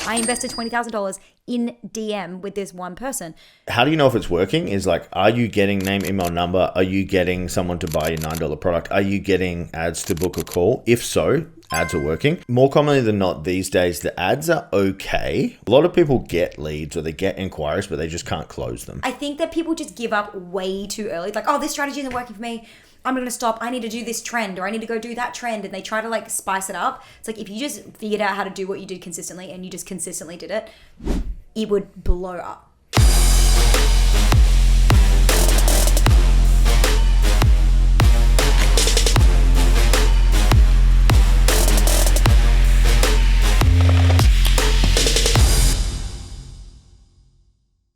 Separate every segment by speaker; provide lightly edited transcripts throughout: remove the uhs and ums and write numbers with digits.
Speaker 1: I invested $20,000 in DM with this one person.
Speaker 2: How do you know if it's working? Is like, are you getting name, email, number? Are you getting someone to buy your $9 product? Are you getting ads to book a call? If so, ads are working. More commonly than not these days, the ads are okay. A lot of people get leads or they get inquiries, but they just can't close them.
Speaker 1: I think that people just give up way too early. Like, oh, this strategy isn't working for me. I'm going to stop. I need to do this trend, or I need to go do that trend. And they try to like spice it up. It's like, if you just figured out how to do what you did consistently and you just consistently did it, it would blow up.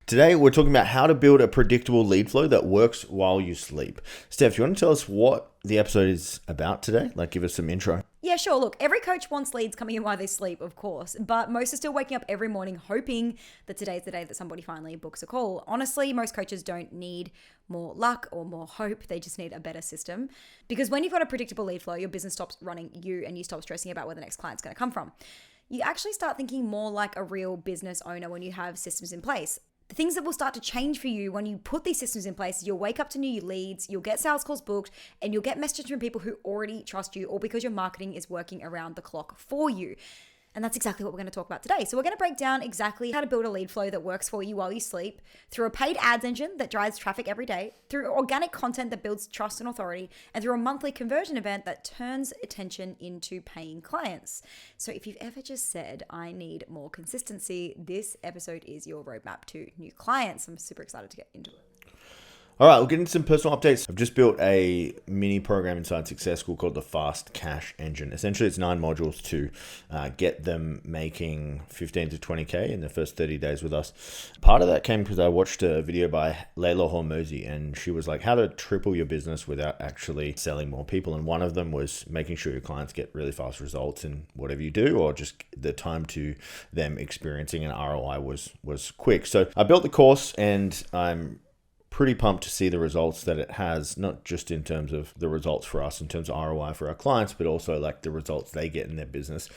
Speaker 2: Today, we're talking about how to build a predictable lead flow that works while you sleep. Steph, do you want to tell us what the episode is about today? Like, give us some intro.
Speaker 1: Yeah, sure. Look, every coach wants leads coming in while they sleep, of course, but most are still waking up every morning hoping that today's the day that somebody finally books a call. Honestly, most coaches don't need more luck or more hope. They just need a better system. Because when you've got a predictable lead flow, your business stops running you and you stop stressing about where the next client's going to come from. You actually start thinking more like a real business owner when you have systems in place. The things that will start to change for you when you put these systems in place, you'll wake up to new leads, you'll get sales calls booked, and you'll get messages from people who already trust you, or because your marketing is working around the clock for you. And that's exactly what we're going to talk about today. So we're going to break down exactly how to build a lead flow that works for you while you sleep, through a paid ads engine that drives traffic every day, through organic content that builds trust and authority, and through a monthly conversion event that turns attention into paying clients. So if you've ever just said, I need more consistency, this episode is your roadmap to new clients. I'm super excited to get into it.
Speaker 2: All right, we'll get into some personal updates. I've just built a mini program inside Success School called the Fast Cash Engine. Essentially, it's 9 modules to get them making 15 to 20K in the first 30 days with us. Part of that came because I watched a video by Layla Hormozi, and she was like, how to triple your business without actually selling more people. And one of them was making sure your clients get really fast results in whatever you do, or just the time to them experiencing an ROI was quick. So I built the course, and I'm pretty pumped to see the results that it has, not just in terms of the results for us in terms of ROI for our clients, but also like the results they get in their business.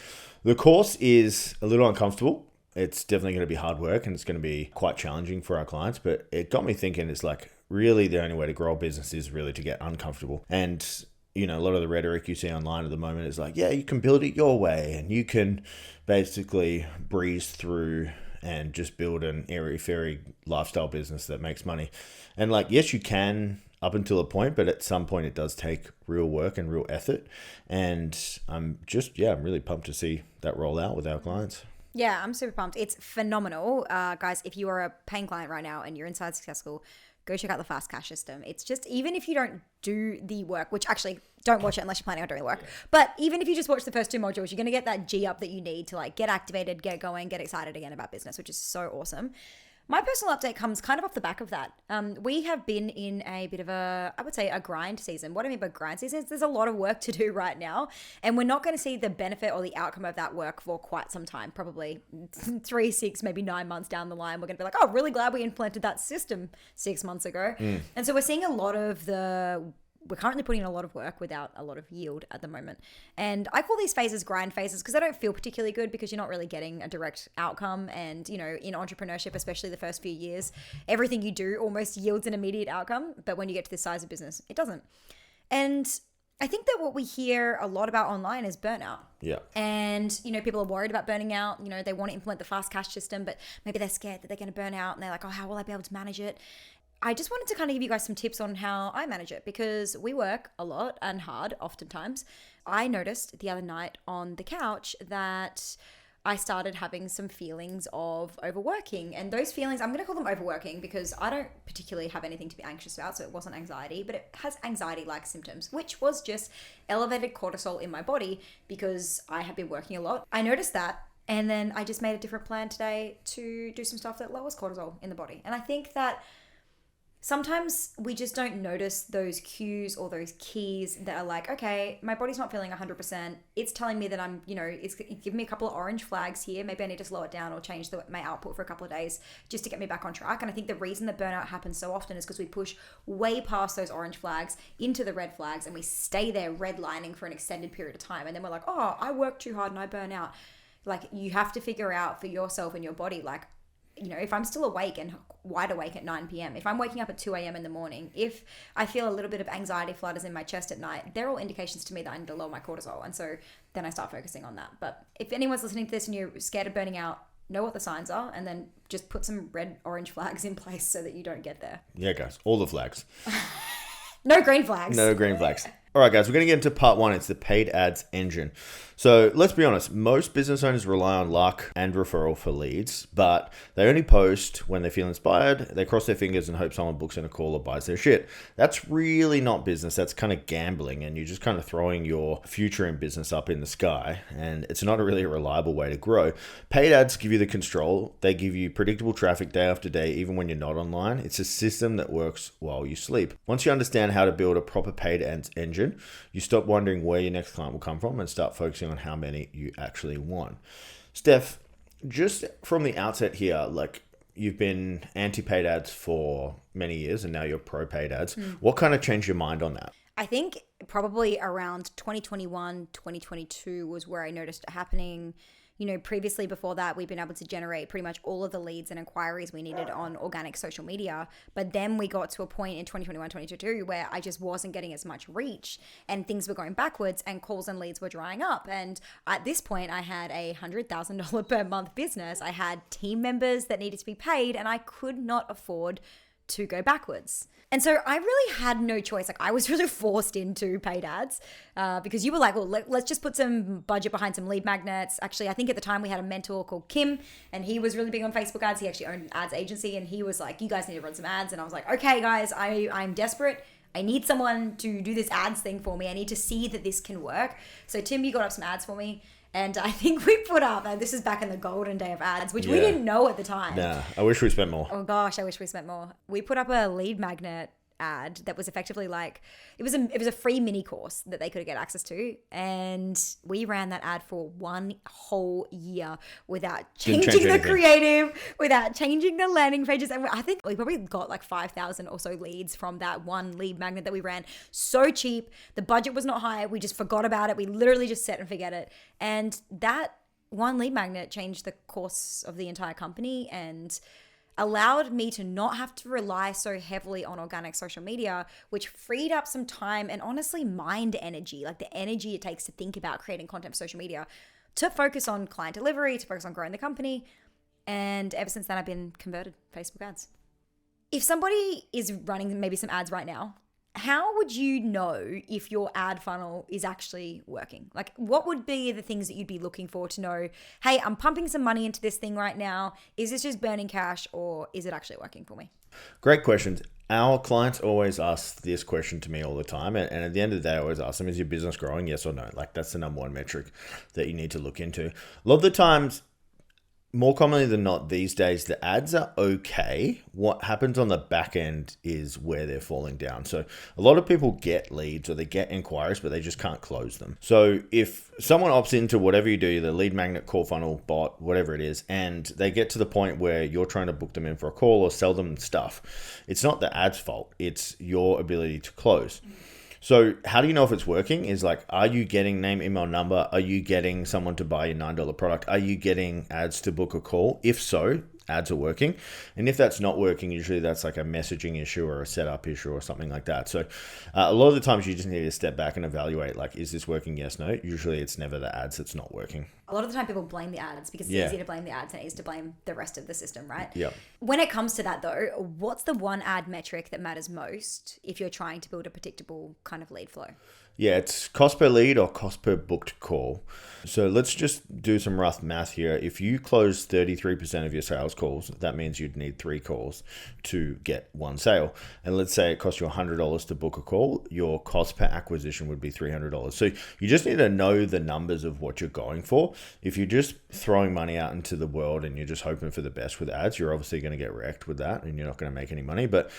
Speaker 2: The course is a little uncomfortable. It's definitely going to be hard work, and it's going to be quite challenging for our clients, but it got me thinking, it's like, really the only way to grow a business is really to get uncomfortable. And you know, a lot of the rhetoric you see online at the moment is like, yeah, you can build it your way, and you can basically breeze through and just build an airy-fairy lifestyle business that makes money. And like, yes, you can up until a point, but at some point it does take real work and real effort. And I'm really pumped to see that roll out with our clients.
Speaker 1: Yeah, I'm super pumped. It's phenomenal. Guys, if you are a paying client right now and you're inside Success School, go check out the Fast Cash system. It's just, even if you don't do the work, which actually don't watch it unless you're planning on doing the work, but even if you just watch the first 2 modules, you're going to get that G up that you need to like get activated, get going, get excited again about business, which is so awesome. My personal update comes kind of off the back of that. We have been in a bit of a, I would say, a grind season. What I mean by grind season is there's a lot of work to do right now, and we're not going to see the benefit or the outcome of that work for quite some time, probably 3, 6, maybe 9 months down the line. We're going to be like, oh, really glad we implemented that system 6 months ago. And so we're seeing a lot of we're currently putting in a lot of work without a lot of yield at the moment. And I call these phases grind phases because they don't feel particularly good, because you're not really getting a direct outcome. And, you know, in entrepreneurship, especially the first few years, everything you do almost yields an immediate outcome. But when you get to this size of business, it doesn't. And I think that what we hear a lot about online is burnout.
Speaker 2: Yeah.
Speaker 1: And, you know, people are worried about burning out. You know, they want to implement the fast cash system, but maybe they're scared that they're going to burn out, and they're like, oh, how will I be able to manage it? I just wanted to kind of give you guys some tips on how I manage it, because we work a lot and hard oftentimes. I noticed the other night on the couch that I started having some feelings of overworking, and those feelings, I'm going to call them overworking because I don't particularly have anything to be anxious about. So it wasn't anxiety, but it has anxiety-like symptoms, which was just elevated cortisol in my body because I have been working a lot. I noticed that. And then I just made a different plan today to do some stuff that lowers cortisol in the body. And I think that sometimes we just don't notice those cues or those keys that are like, okay, my body's not feeling 100%. It's telling me that I'm, you know, it's giving me a couple of orange flags here. Maybe I need to slow it down or change my output for a couple of days just to get me back on track. And I think the reason that burnout happens so often is because we push way past those orange flags into the red flags, and we stay there redlining for an extended period of time. And then we're like, oh, I work too hard and I burn out. Like, you have to figure out for yourself and your body, like, you know, if I'm still awake and wide awake at 9 p.m., if I'm waking up at 2 a.m. in the morning, if I feel a little bit of anxiety flutters in my chest at night, they're all indications to me that I need to lower my cortisol. And so then I start focusing on that. But if anyone's listening to this and you're scared of burning out, know what the signs are, and then just put some red, orange flags in place so that you don't get there.
Speaker 2: Yeah, guys, all the flags.
Speaker 1: No green flags.
Speaker 2: No green flags. All right, guys, we're going to get into part one. It's the paid ads engine. So let's be honest, most business owners rely on luck and referral for leads, but they only post when they feel inspired. They cross their fingers and hope someone books in a call or buys their shit. That's really not business. That's kind of gambling, and you're just kind of throwing your future in business up in the sky, and it's not a really reliable way to grow. Paid ads give you the control. They give you predictable traffic day after day, even when you're not online. It's a system that works while you sleep. Once you understand how to build a proper paid ads engine, you stop wondering where your next client will come from and start focusing on how many you actually want. Steph, just from the outset here, like, you've been anti-paid ads for many years and now you're pro-paid ads. What kind of changed your mind on that?
Speaker 1: I think probably around 2021, 2022 was where I noticed it happening. You know, previously before that, we've been able to generate pretty much all of the leads and inquiries we needed on organic social media. But then we got to a point in 2021, 2022 where I just wasn't getting as much reach and things were going backwards and calls and leads were drying up. And at this point, I had a $100,000 per month business. I had team members that needed to be paid, and I could not afford to go backwards. And so I really had no choice. Like, I was really forced into paid ads because you were like, well, let's just put some budget behind some lead magnets. Actually, I think at the time we had a mentor called Kim, and he was really big on Facebook ads. He actually owned an ads agency, and he was like, you guys need to run some ads. And I was like, okay, guys, I'm desperate. I need someone to do this ads thing for me. I need to see that this can work. So Tim, you got up some ads for me. And I think we put up, and this is back in the golden day of ads, which we didn't know at the time.
Speaker 2: Nah, I wish we spent more.
Speaker 1: Oh gosh, I wish we spent more. We put up a lead magnet ad that was effectively like, it was a free mini course that they could get access to, and we ran that ad for 1 whole year without changing the creative, without changing the landing pages. And I think we probably got like 5,000 or so leads from that one lead magnet that we ran. So cheap. The budget was not high. We just forgot about it. We literally just set and forget it. And that one lead magnet changed the course of the entire company and allowed me to not have to rely so heavily on organic social media, which freed up some time and honestly mind energy, like the energy it takes to think about creating content for social media, to focus on client delivery, to focus on growing the company. And ever since then, I've been converted Facebook ads. If somebody is running maybe some ads right now, how would you know if your ad funnel is actually working? Like, what would be the things that you'd be looking for to know, hey, I'm pumping some money into this thing right now. Is this just burning cash, or is it actually working for me?
Speaker 2: Great questions. Our clients always ask this question to me all the time. And at the end of the day, I always ask them, is your business growing? Yes or no? Like, that's the number one metric that you need to look into. A lot of the times, more commonly than not these days, the ads are okay. What happens on the back end is where they're falling down. So a lot of people get leads or they get inquiries, but they just can't close them. So if someone opts into whatever you do, the lead magnet, call funnel, bot, whatever it is, and they get to the point where you're trying to book them in for a call or sell them stuff, it's not the ad's fault. It's your ability to close. So how do you know if it's working? Is like, are you getting name, email, number? Are you getting someone to buy your $9 product? Are you getting ads to book a call? If so, ads are working. And if that's not working, usually that's like a messaging issue or a setup issue or something like that. So a lot of the times you just need to step back and evaluate, like, is this working? Yes, no. Usually it's never the ads that's not working.
Speaker 1: A lot of the time people blame the ads because it's easy to blame the ads than it is to blame the rest of the system, right?
Speaker 2: Yeah.
Speaker 1: When it comes to that though, what's the one ad metric that matters most if you're trying to build a predictable kind of lead flow?
Speaker 2: Yeah, it's cost per lead or cost per booked call. So let's just do some rough math here. If you close 33% of your sales calls, that means you'd need 3 calls to get 1 sale. And let's say it costs you $100 to book a call, your cost per acquisition would be $300. So you just need to know the numbers of what you're going for. If you're just throwing money out into the world and you're just hoping for the best with ads, you're obviously going to get wrecked with that and you're not going to make any money. But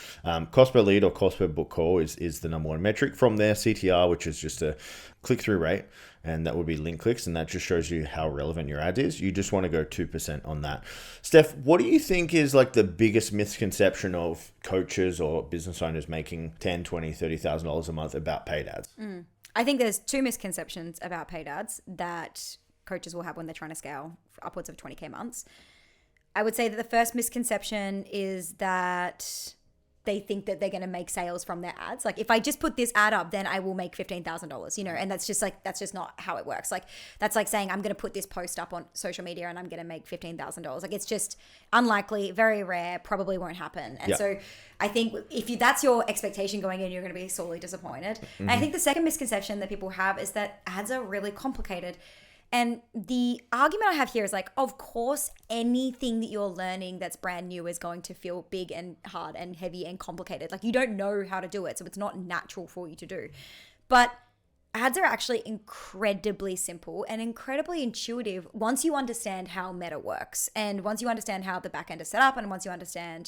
Speaker 2: cost per lead or cost per book call is the number one metric. From there, CTR, which is just a click-through rate, and that would be link clicks, and that just shows you how relevant your ad is. You just want to go 2% on that. Steph, what do you think is like the biggest misconception of coaches or business owners making $10,000, $20,000, $30,000 a month about paid ads?
Speaker 1: I think there's 2 misconceptions about paid ads that coaches will have when they're trying to scale for upwards of 20K months. I would say that the first misconception is that they think that they're going to make sales from their ads. Like, if I just put this ad up, then I will make $15,000, and that's just not how it works. Like, that's like saying I'm going to put this post up on social media and I'm going to make $15,000. Like, it's just unlikely, very rare, probably won't happen. And so I think if that's your expectation going in, you're going to be sorely disappointed. And I think the second misconception that people have is that ads are really complicated. And the argument I have here is like, of course, anything that you're learning that's brand new is going to feel big and hard and heavy and complicated. Like, you don't know how to do it, so it's not natural for you to do. But ads are actually incredibly simple and incredibly intuitive once you understand how Meta works, and once you understand how the back end is set up, and once you understand,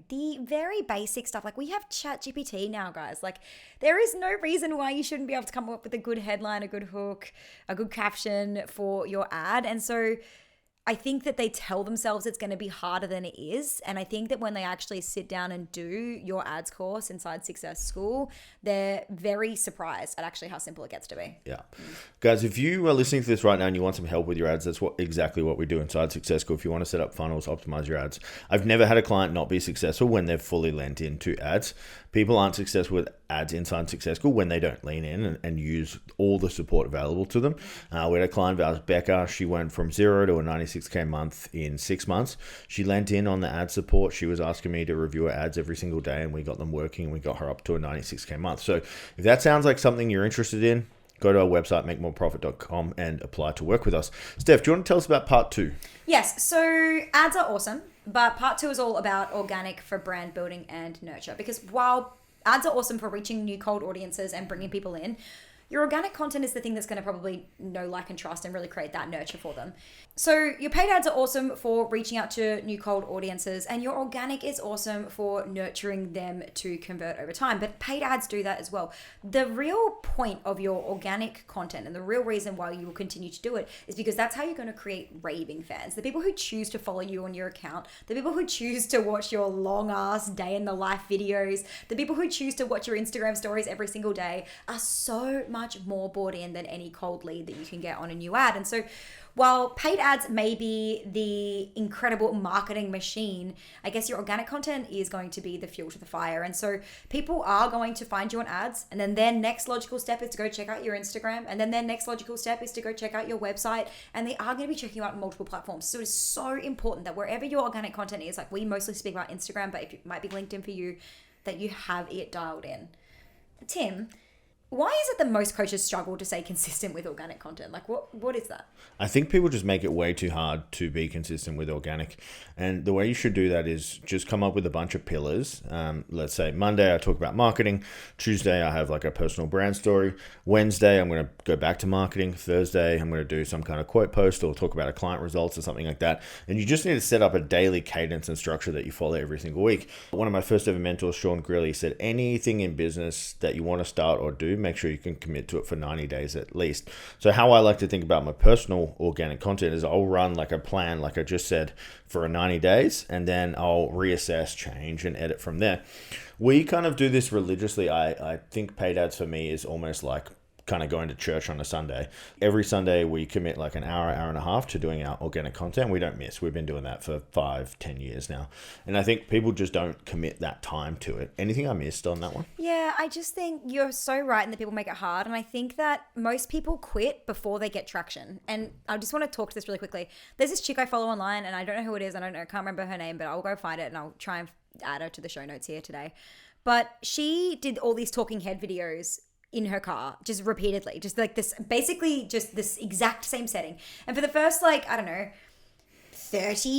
Speaker 1: the very basic stuff. Like, we have ChatGPT now, guys. Like, there is no reason why you shouldn't be able to come up with a good headline, a good hook, a good caption for your ad. And so I think that they tell themselves it's going to be harder than it is. And I think that when they actually sit down and do your ads course inside Success School, they're very surprised at actually how simple it gets to be.
Speaker 2: Yeah. Guys, if you are listening to this right now and you want some help with your ads, that's exactly what we do inside Success School. If you want to set up funnels, optimize your ads. I've never had a client not be successful when they've fully lent into ads. People aren't successful with ads inside Success School when they don't lean in and use all the support available to them. We had a client of ours, Becca. She went from 0 to a 96K month in 6 months. She lent in on the ad support. She was asking me to review her ads every single day, and we got them working, and we got her up to a 96K month. So if that sounds like something you're interested in, go to our website, makemoreprofit.com, and apply to work with us. Steph, do you want to tell us about part 2?
Speaker 1: Yes. So ads are awesome, but part 2 is all about organic for brand building and nurture. Because while ads are awesome for reaching new cold audiences and bringing people in, your organic content is the thing that's going to probably know, like, and trust and really create that nurture for them. So your paid ads are awesome for reaching out to new cold audiences, and your organic is awesome for nurturing them to convert over time. But paid ads do that as well. The real point of your organic content, and the real reason why you will continue to do it, is because that's how you're going to create raving fans. The people who choose to follow you on your account, the people who choose to watch your long ass day in the life videos, the people who choose to watch your Instagram stories every single day are so much more bought in than any cold lead that you can get on a new ad. And so while paid ads may be the incredible marketing machine, I guess your organic content is going to be the fuel to the fire. And so people are going to find you on ads, and then their next logical step is to go check out your Instagram, and then their next logical step is to go check out your website, and they are going to be checking you out on multiple platforms. So it's so important that wherever your organic content is, like, we mostly speak about Instagram, but if it might be LinkedIn for you, that you have it dialed in. Tim, why is it that most coaches struggle to stay consistent with organic content? Like, what is that?
Speaker 2: I think people just make it way too hard to be consistent with organic. And the way you should do that is just come up with a bunch of pillars. Let's say Monday, I talk about marketing. Tuesday, I have like a personal brand story. Wednesday, I'm going to go back to marketing. Thursday, I'm going to do some kind of quote post or talk about a client results or something like that. And you just need to set up a daily cadence and structure that you follow every single week. One of my first ever mentors, Sean Grilly, said anything in business that you want to start or do, make sure you can commit to it for 90 days at least. So how I like to think about my personal organic content is I'll run like a plan, like I just said, for 90 days, and then I'll reassess, change, and edit from there. We kind of do this religiously. I think paid ads for me is almost like kind of going to church on a Sunday. Every Sunday we commit like an hour and a half to doing our organic content. We don't miss. We've been doing that for 5-10 years now. And I think people just don't commit that time to it. Anything I missed on that one?
Speaker 1: Yeah, I just think you're so right and that people make it hard. And I think that most people quit before they get traction. And I just want to talk to this really quickly. There's this chick I follow online, and I don't know who it is. I can't remember her name, but I'll go find it and I'll try and add her to the show notes here today. But she did all these talking head videos in her car, just repeatedly, just like this, basically just this exact same setting. And for the first, 30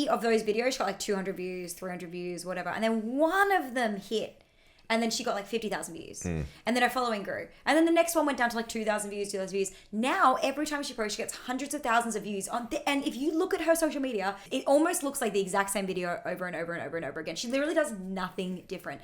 Speaker 1: of those videos, she got like 200 views, 300 views, whatever. And then one of them hit, and then she got like 50,000 views. And then her following grew. And then the next one went down to like 2,000 views, 2,000 views. Now, every time she posts, she gets hundreds of thousands of views. And if you look at her social media, it almost looks like the exact same video over and over and over and over again. She literally does nothing different.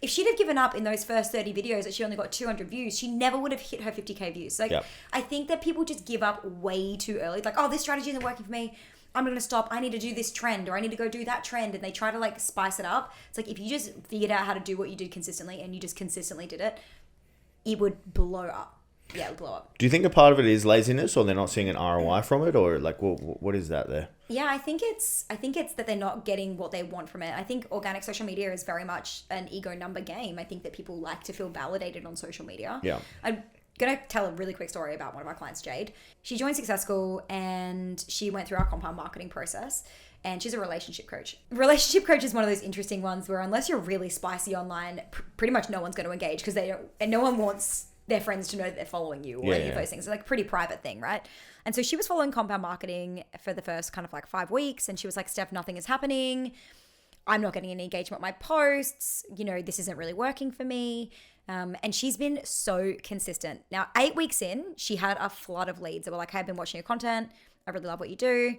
Speaker 1: If she'd have given up in those first 30 videos that she only got 200 views, she never would have hit her 50K views. So I think that people just give up way too early. Like, oh, this strategy isn't working for me. I'm going to stop. I need to do this trend, or I need to go do that trend. And they try to like spice it up. It's like, if you just figured out how to do what you did consistently and you just consistently did it, it would blow up. yeah, it would blow up.
Speaker 2: Do you think a part of it is laziness, or they're not seeing an ROI from it, or like what is that there?
Speaker 1: Yeah, I think it's that they're not getting what they want from it. I think organic social media is very much an ego number game. I think that people like to feel validated on social media.
Speaker 2: Yeah.
Speaker 1: I'm gonna tell a really quick story about one of our clients, Jade. She joined Success School and she went through our compound marketing process. And she's a relationship coach. Relationship coach is one of those interesting ones where unless you're really spicy online, pretty much no one's going to engage because no one wants their friends to know that they're following you or any of those things. It's like a pretty private thing, right? And so she was following compound marketing for the first kind of like 5 weeks. And she was like, Steph, nothing is happening. I'm not getting any engagement with my posts. This isn't really working for me. And she's been so consistent. Now, 8 weeks in, she had a flood of leads that were like, hey, I've been watching your content. I really love what you do.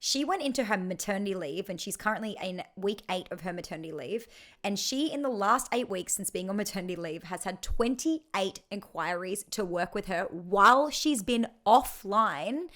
Speaker 1: She went into her maternity leave and she's currently in week 8 of her maternity leave. And she, in the last 8 weeks since being on maternity leave, has had 28 inquiries to work with her while she's been offline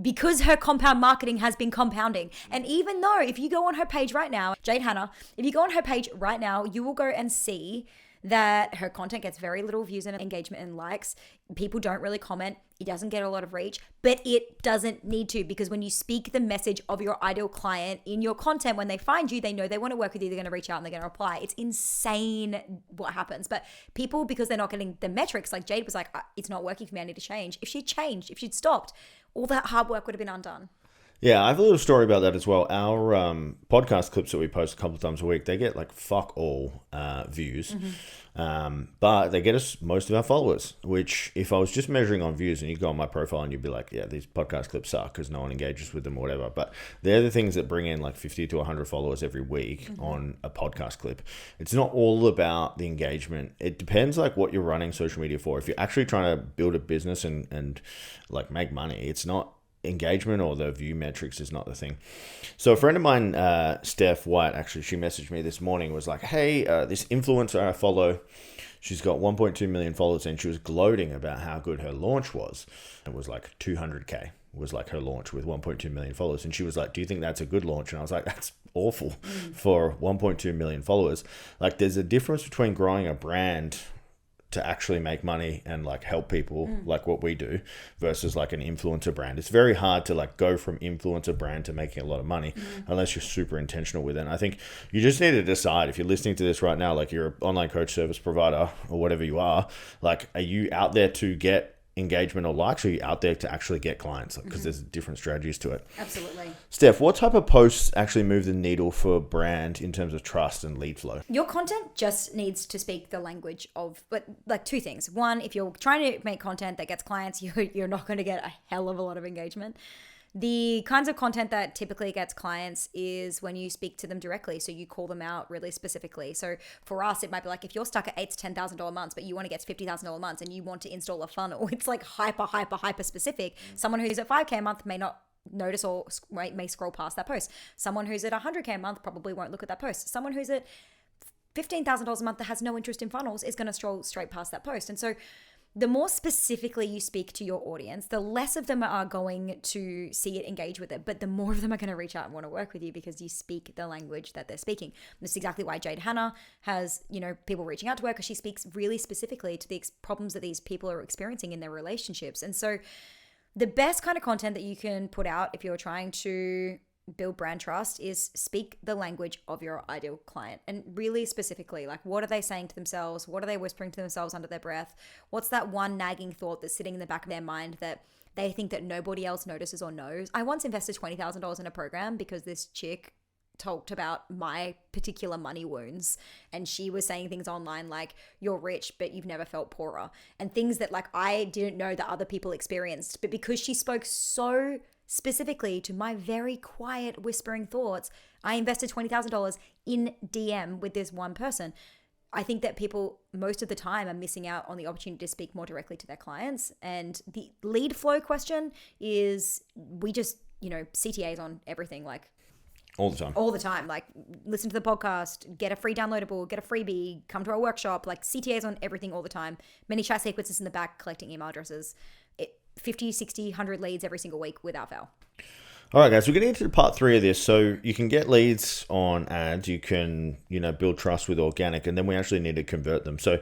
Speaker 1: because her compound marketing has been compounding. And even though if you go on her page right now, Jade Hannah, if you go on her page right now, you will go and see that her content gets very little views and engagement and likes. People don't really comment. It doesn't get a lot of reach, but it doesn't need to, because when you speak the message of your ideal client in your content, when they find you, they know they want to work with you, they're going to reach out and they're going to reply. It's insane what happens. But people, because they're not getting the metrics, like Jade was like, it's not working for me, I need to change. If she'd changed, if she'd stopped, all that hard work would have been undone.
Speaker 2: Yeah, I have a little story about that as well. Our podcast clips that we post a couple of times a week, they get like fuck all views. But they get us most of our followers, which if I was just measuring on views and you go on my profile and you'd be like, yeah, these podcast clips suck because no one engages with them or whatever. But they're the things that bring in like 50 to 100 followers every week on a podcast clip. It's not all about the engagement. It depends like what you're running social media for. If you're actually trying to build a business and like make money, it's not engagement or the view metrics is not the thing. So a friend of mine, Steph White, actually, she messaged me this morning, was like, hey, this influencer I follow, she's got 1.2 million followers, and she was gloating about how good her launch was. It was like 200K was like her launch with 1.2 million followers. And she was like, do you think that's a good launch? And I was like, that's awful for 1.2 million followers. Like there's a difference between growing a brand to actually make money and like help people like what we do versus like an influencer brand. It's very hard to like go from influencer brand to making a lot of money unless you're super intentional with it. And I think you just need to decide, if you're listening to this right now, like you're an online coach service provider or whatever you are, like are you out there to get engagement or likes, or are you out there to actually get clients? Because there's different strategies to it.
Speaker 1: Absolutely.
Speaker 2: Steph, what type of posts actually move the needle for brand in terms of trust and lead flow?
Speaker 1: Your content just needs to speak the language of, but like 2 things. One, if you're trying to make content that gets clients, you're not going to get a hell of a lot of engagement. The kinds of content that typically gets clients is when you speak to them directly. So you call them out really specifically. So for us, it might be like if you're stuck at $8,000 to $10,000 months, but you want to get to $50,000 months and you want to install a funnel, it's like hyper specific. Someone who's at $5K a month may not notice or may scroll past that post. Someone who's at $100K a month probably won't look at that post. Someone who's at $15,000 a month that has no interest in funnels is going to stroll straight past that post. And so the more specifically you speak to your audience, the less of them are going to see it, engage with it, but the more of them are going to reach out and want to work with you because you speak the language that they're speaking. And that's exactly why Jade Hannah has, people reaching out to her, because she speaks really specifically to the problems that these people are experiencing in their relationships. And so the best kind of content that you can put out if you're trying to build brand trust is speak the language of your ideal client, and really specifically, like, what are they saying to themselves? What are they whispering to themselves under their breath? What's that one nagging thought that's sitting in the back of their mind that they think that nobody else notices or knows? I once invested $20,000 in a program because this chick talked about my particular money wounds, and she was saying things online like, you're rich but you've never felt poorer, and things that like I didn't know that other people experienced. But because she spoke so specifically to my very quiet whispering thoughts, I invested $20,000 in DM with this one person. I think that people most of the time are missing out on the opportunity to speak more directly to their clients. And the lead flow question is, we just, CTAs on everything, like
Speaker 2: all the time.
Speaker 1: Like, listen to the podcast, get a free downloadable, get a freebie, come to our workshop, like CTAs on everything all the time. Many chat sequences in the back, collecting email addresses. 50, 60, 100 leads every single week without fail.
Speaker 2: All right, guys, we're getting into part 3 of this. So you can get leads on ads, you can, build trust with organic, and then we actually need to convert them. So,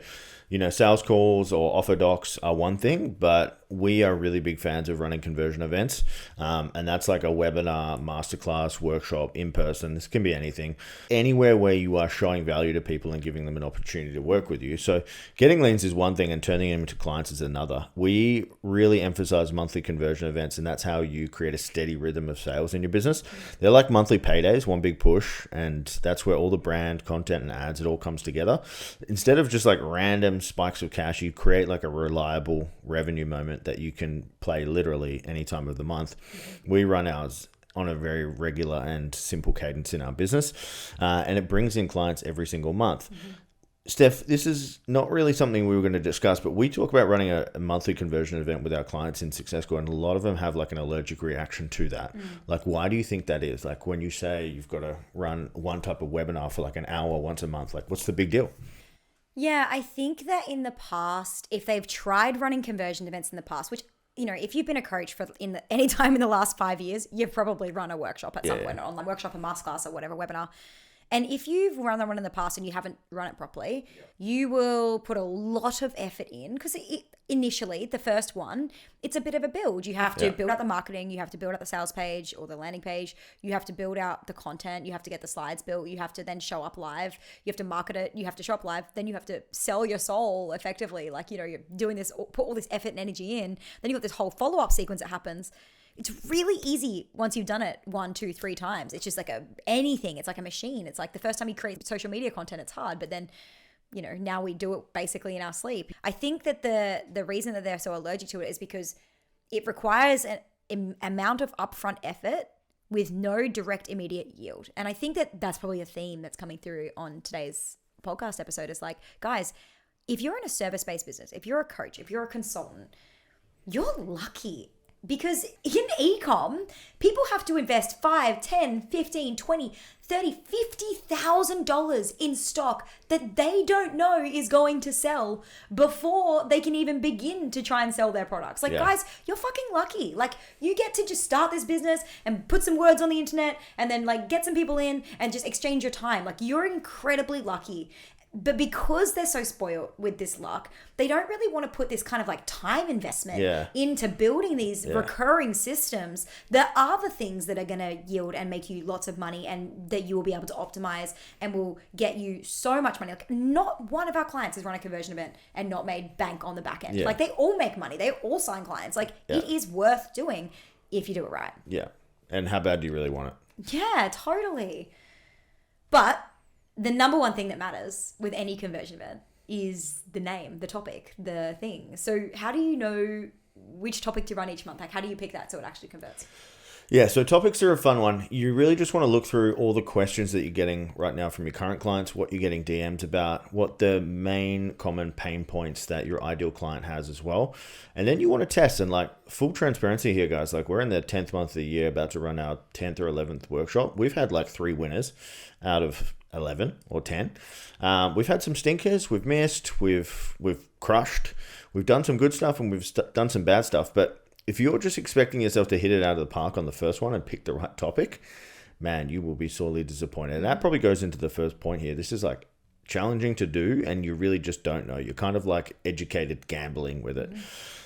Speaker 2: sales calls or offer docs are one thing, but we are really big fans of running conversion events. And that's like a webinar, masterclass, workshop, in person. This can be anything, anywhere where you are showing value to people and giving them an opportunity to work with you. So getting leads is one thing and turning them into clients is another. We really emphasize monthly conversion events, and that's how you create a steady rhythm of sales in your business. They're like monthly paydays, one big push, and that's where all the brand, content, and ads, it all comes together. Instead of just like random spikes of cash, you create like a reliable revenue moment that you can play literally any time of the month. We run ours on a very regular and simple cadence in our business, and it brings in clients every single month. Steph, this is not really something we were going to discuss, but we talk about running a monthly conversion event with our clients in Success Score, and a lot of them have like an allergic reaction to that. Like, why do you think that is? Like, when you say you've got to run one type of webinar for like an hour once a month, like, what's the big deal?
Speaker 1: Yeah, I think that in the past, if they've tried running conversion events in the past, which, if you've been a coach for any time in the last 5 years, you've probably run a workshop at some point, an online workshop, a masterclass, or whatever, webinar. And if you've run one in the past and you haven't run it properly, you will put a lot of effort in, because initially, the first one, it's a bit of a build. You have to build out the marketing, you have to build out the sales page or the landing page, you have to build out the content, you have to get the slides built, you have to then show up live, you have to market it, you have to show up live, then you have to sell your soul effectively. Like, you're doing this, put all this effort and energy in, then you've got this whole follow-up sequence that happens. It's really easy once you've done it 1, 2, 3 times. It's just like anything. It's like a machine. It's like the first time you create social media content, it's hard. But then, now we do it basically in our sleep. I think that the reason that they're so allergic to it is because it requires an amount of upfront effort with no direct immediate yield. And I think that that's probably a theme that's coming through on today's podcast episode is like, guys, if you're in a service-based business, if you're a coach, if you're a consultant, you're lucky. Because in e-com, people have to invest $5, 10, 15, 20, 30, $50,000 in stock that they don't know is going to sell before they can even begin to try and sell their products. Like, guys, you're fucking lucky. Like, you get to just start this business and put some words on the internet and then like get some people in and just exchange your time. Like, you're incredibly lucky. But because they're so spoiled with this luck, they don't really want to put this kind of like time investment into building these recurring systems that are the things that are going to yield and make you lots of money and that you will be able to optimize and will get you so much money. Like, not one of our clients has run a conversion event and not made bank on the back end. Like, they all make money. They all sign clients. Like, it is worth doing if you do it right.
Speaker 2: Yeah. And how bad do you really want it?
Speaker 1: Yeah, totally. But the number one thing that matters with any conversion event is the name, the topic, the thing. So how do you know which topic to run each month? Like, how do you pick that so it actually converts?
Speaker 2: Yeah, so topics are a fun one. You really just want to look through all the questions that you're getting right now from your current clients, what you're getting DM'd about, what the main common pain points that your ideal client has as well. And then you want to test, and like, full transparency here, guys, like, we're in the 10th month of the year, about to run our 10th or 11th workshop. We've had like 3 winners out of 11 or 10. We've had some stinkers, we've missed, we've crushed, we've done some good stuff, and we've done some bad stuff. But if you're just expecting yourself to hit it out of the park on the first one and pick the right topic, man, you will be sorely disappointed. And that probably goes into the first point here. This is like challenging to do, and you really just don't know. You're kind of like educated gambling with it.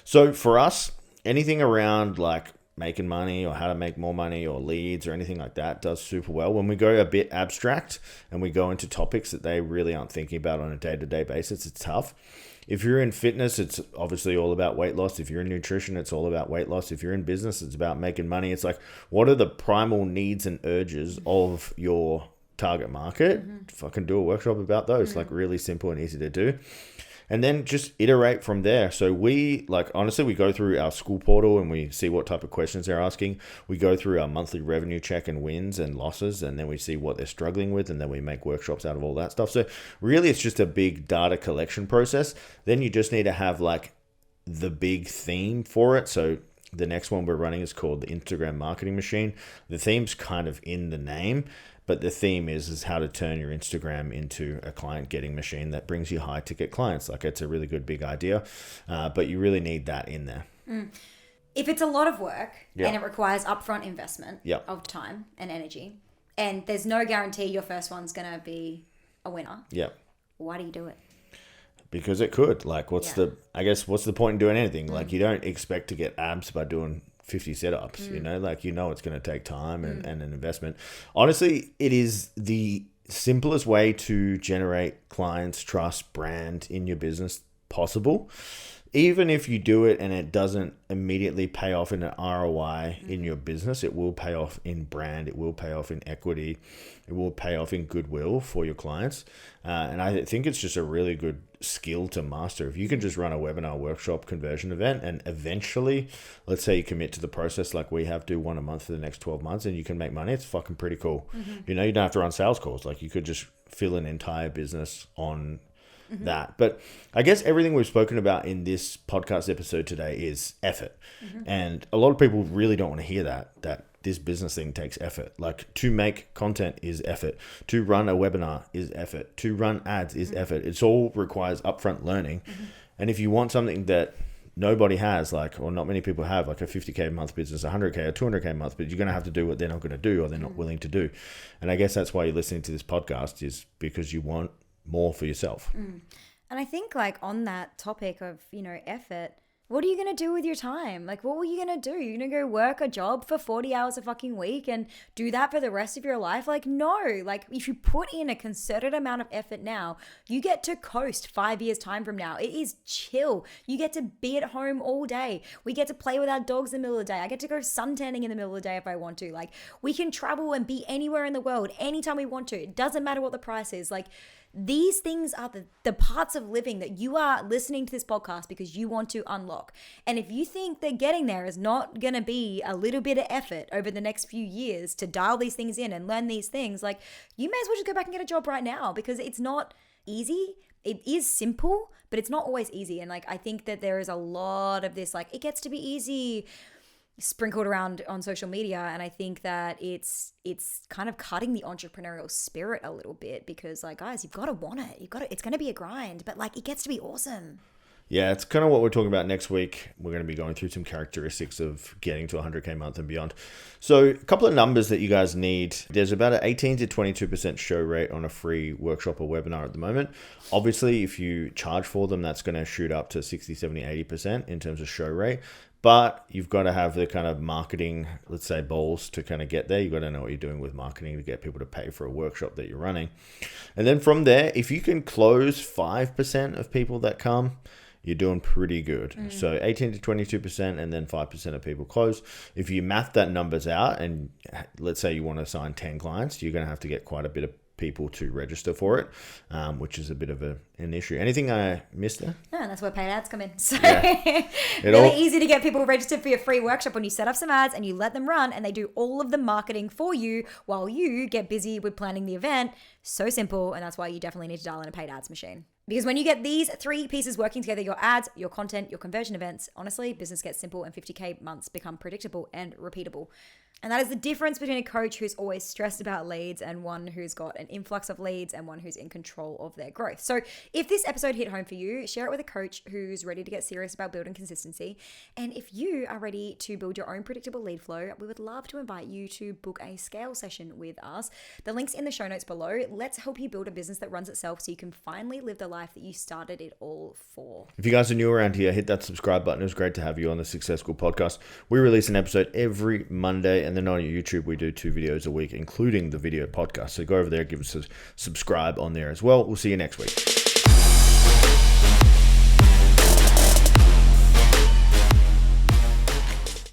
Speaker 2: So for us, anything around like making money or how to make more money or leads or anything like that does super well. When we go a bit abstract and we go into topics that they really aren't thinking about on a day-to-day basis, it's tough. If you're in fitness, it's obviously all about weight loss. If you're in nutrition, it's all about weight loss. If you're in business, it's about making money. It's like, what are the primal needs and urges of your target market? Fucking do a workshop about those. Like, really simple and easy to do. And then just iterate from there. So we, like, honestly, we go through our school portal and we see what type of questions they're asking. We go through our monthly revenue check and wins and losses, and then we see what they're struggling with, and then we make workshops out of all that stuff. So really, it's just a big data collection process. Then you just need to have like the big theme for it. So the next one we're running is called the Instagram Marketing Machine. The theme's kind of in the name, but the theme is how to turn your Instagram into a client getting machine that brings you high ticket clients. Like, it's a really good big idea, but you really need that in there.
Speaker 1: if it's a lot of work
Speaker 2: Yeah.
Speaker 1: and it requires upfront investment
Speaker 2: Yeah.
Speaker 1: of time and energy, and there's no guarantee your first one's going to be a winner,
Speaker 2: Yeah.
Speaker 1: why do you do it?
Speaker 2: Because it could. Like, what's the point in doing anything? Like, you don't expect to get abs by doing 50 setups, you know? Like, it's going to take time and an investment. Honestly, it is the simplest way to generate clients, trust, brand in your business possible. Even if you do it and it doesn't immediately pay off in an ROI in your business, it will pay off in brand, it will pay off in equity, it will pay off in goodwill for your clients. And I think it's just a really good skill to master. If you can just run a webinar, workshop, conversion event, and eventually, let's say you commit to the process like we have, do one a month for the next 12 months and you can make money, it's fucking pretty cool. You don't have to run sales calls. Like, you could just fill an entire business on that. But I guess everything we've spoken about in this podcast episode today is effort. And a lot of people really don't want to hear that this business thing takes effort. Like, to make content is effort. To run a webinar is effort. To run ads is effort. It's all requires upfront learning. And if you want something that nobody has, like, or not many people have, like a 50K a month business, 100K or 200K a month, but you're going to have to do what they're not going to do or they're not willing to do. And I guess that's why you're listening to this podcast, is because you want more for yourself.
Speaker 1: And I think, like, on that topic of, effort, what are you going to do with your time? Like, what were you going to do? You're going to go work a job for 40 hours a fucking week and do that for the rest of your life? Like, no. Like, if you put in a concerted amount of effort now, you get to coast 5 years time from now. It is chill. You get to be at home all day. We get to play with our dogs in the middle of the day. I get to go suntanning in the middle of the day if I want to. Like, we can travel and be anywhere in the world anytime we want to. It doesn't matter what the price is. Like, these things are the parts of living that you are listening to this podcast because you want to unlock. And if you think that getting there is not going to be a little bit of effort over the next few years to dial these things in and learn these things, like, you may as well just go back and get a job right now, because it's not easy. It is simple, but it's not always easy. And, like, I think that there is a lot of this, like, it gets to be easy sprinkled around on social media, and I think that it's kind of cutting the entrepreneurial spirit a little bit, because, like, guys, you've got to want it. It's going to be a grind, but, like, it gets to be awesome.
Speaker 2: Yeah, it's kind of what we're talking about next week. We're going to be going through some characteristics of getting to 100K a month and beyond. So a couple of numbers that you guys need. There's about an 18 to 22% show rate on a free workshop or webinar at the moment. Obviously, if you charge for them, that's going to shoot up to 60, 70, 80% in terms of show rate. But you've got to have the kind of marketing, let's say, balls to kind of get there. You've got to know what you're doing with marketing to get people to pay for a workshop that you're running. And then from there, if you can close 5% of people that come, you're doing pretty good. So 18 to 22%, and then 5% of people close. If you math that numbers out, and let's say you want to sign 10 clients, you're going to have to get quite a bit of people to register for it, which is a bit of an issue. Anything I missed there?
Speaker 1: No, and that's where paid ads come in. So
Speaker 2: Yeah.
Speaker 1: really easy to get people registered for your free workshop when you set up some ads and you let them run, and they do all of the marketing for you while you get busy with planning the event. So simple, and that's why you definitely need to dial in a paid ads machine. Because when you get these three pieces working together, your ads, your content, your conversion events, honestly, business gets simple and 50K months become predictable and repeatable. And that is the difference between a coach who's always stressed about leads and one who's got an influx of leads and one who's in control of their growth. So if this episode hit home for you, share it with a coach who's ready to get serious about building consistency. And if you are ready to build your own predictable lead flow, we would love to invite you to book a scale session with us. The link's in the show notes below. Let's help you build a business that runs itself so you can finally live the life that you started it all for.
Speaker 2: If you guys are new around here, hit that subscribe button. It was great to have you on the Success School podcast. We release an episode every Monday, and then on YouTube, we do 2 videos a week, including the video podcast. So go over there, give us a subscribe on there as well. We'll see you next week.